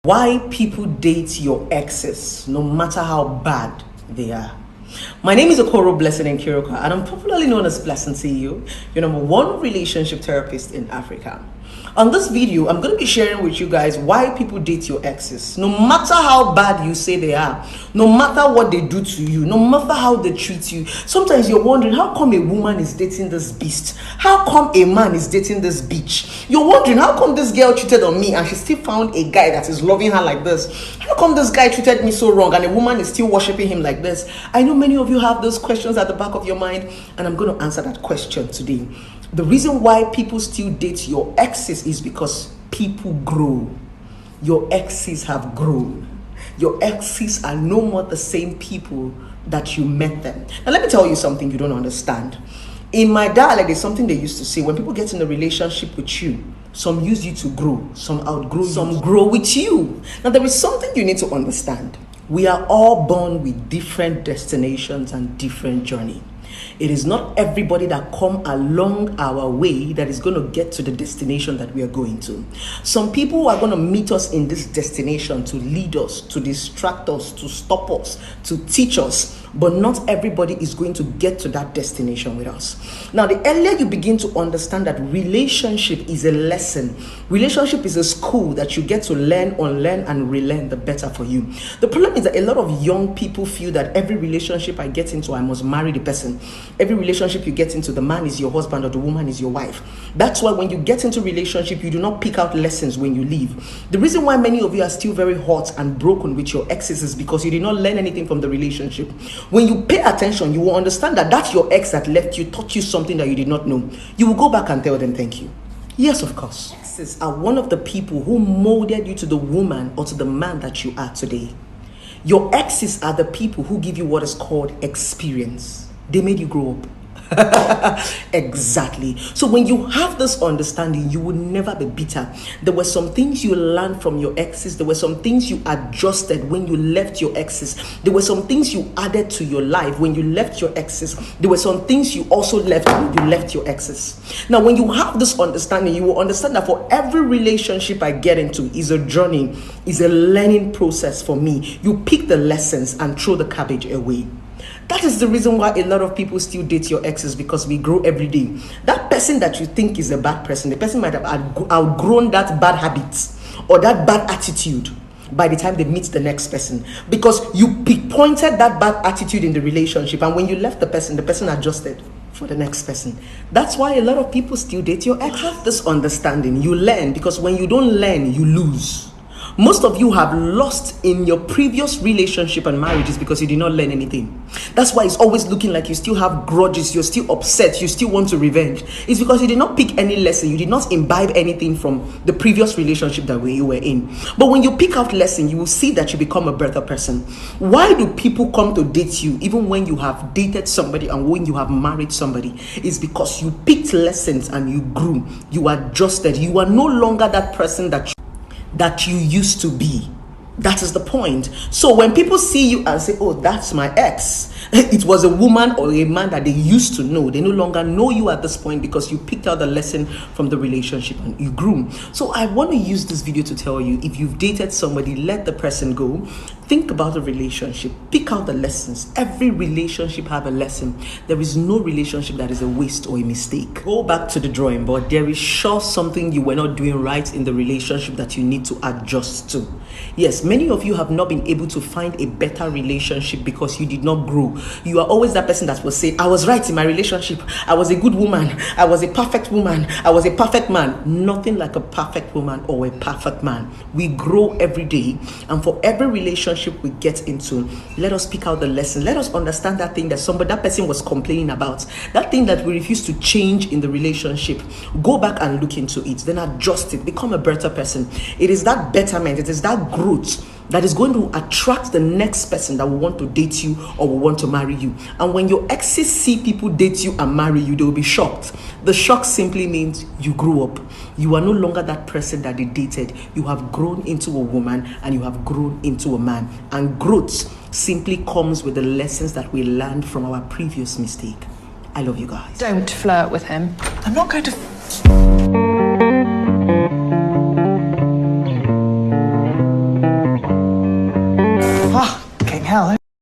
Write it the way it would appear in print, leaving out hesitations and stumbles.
Why people date your exes, no matter how bad they are. My name is Okoro Blessing Nkiruka, and I'm popularly known as Blessing CEO, your number one relationship therapist in Africa. On this video, I'm going to be sharing with you guys why people date your exes. No matter how bad you say they are, no matter what they do to you, no matter how they treat you. Sometimes you're wondering, how come a woman is dating this beast? How come a man is dating this bitch? You're wondering, how come this girl cheated on me and she still found a guy that is loving her like this? How come this guy treated me so wrong and a woman is still worshiping him like this? I know many of you have those questions at the back of your mind, and I'm going to answer that question today. The reason why people still date your exes is because people grow. Your exes have grown. Your exes are no more the same people that you met them. Now let me tell you something you don't understand. In my dialect, there's something they used to say. When people get in a relationship with you, some use you to grow, some outgrow you, some grow with you. Now there is something you need to understand. We are all born with different destinations and different journey. It is not everybody that come along our way that is going to get to the destination that we are going to. Some people are going to meet us in this destination to lead us, to distract us, to stop us, to teach us. But not everybody is going to get to that destination with us. Now, the earlier you begin to understand that relationship is a lesson, relationship is a school that you get to learn, unlearn, and relearn, the better for you. The problem is that a lot of young people feel that every relationship I get into, I must marry the person. Every relationship you get into, the man is your husband or the woman is your wife. That's why when you get into relationship, you do not pick out lessons when you leave. The reason why many of you are still very hot and broken with your exes is because you did not learn anything from the relationship. When you pay attention, you will understand that that's your ex that left you, taught you something that you did not know. You will go back and tell them thank you. Yes, of course. Exes are one of the people who molded you to the woman or to the man that you are today. Your exes are the people who give you what is called experience. They made you grow up. Exactly. So when you have this understanding, you will never be bitter. There were some things you learned from your exes. There were some things you adjusted when you left your exes. There were some things you added to your life when you left your exes. There were some things you also left when you left your exes. Now, when you have this understanding, you will understand that for every relationship I get into is a journey, is a learning process for me. You pick the lessons and throw the cabbage away. That is the reason why a lot of people still date your exes, because we grow every day. That person that you think is a bad person, the person might have outgrown that bad habit or that bad attitude by the time they meet the next person, because you pinpointed that bad attitude in the relationship, and when you left the person adjusted for the next person. That's why a lot of people still date your ex. Have this understanding. You learn, because when you don't learn, you lose. Most of you have lost in your previous relationship and marriages because you did not learn anything. That's why it's always looking like you still have grudges, you're still upset, you still want to revenge. It's because you did not pick any lesson, you did not imbibe anything from the previous relationship that you were in. But when you pick out lesson, you will see that you become a better person. Why do people come to date you even when you have dated somebody and when you have married somebody? It's because you picked lessons and you grew, you adjusted. You are no longer that person that you used to be. That is the point. So when people see you and say, oh, that's my ex, it was a woman or a man that they used to know. They no longer know you at this point because you picked out the lesson from the relationship and you grew. So I want to use this video to tell you, if you've dated somebody, let the person go. Think about the relationship. Pick out the lessons. Every relationship have a lesson. There is no relationship that is a waste or a mistake. Go back to the drawing board. There is sure something you were not doing right in the relationship that you need to adjust to. Yes, many of you have not been able to find a better relationship because you did not grow. You are always that person that will say, I was right in my relationship. I was a good woman. I was a perfect woman. I was a perfect man. Nothing like a perfect woman or a perfect man. We grow every day, and for every relationship we get into, let us pick out the lesson. Let us understand that thing that person was complaining about, that thing that we refuse to change in the relationship. Go back and look into it, then adjust it, become a better person. It is that betterment, it is that growth that is going to attract the next person that will want to date you or will want to marry you. And when your exes see people date you and marry you, they will be shocked. The shock simply means you grew up. You are no longer that person that they dated. You have grown into a woman and you have grown into a man. And growth simply comes with the lessons that we learned from our previous mistake. I love you guys. Don't flirt with him. I'm not going to... hell.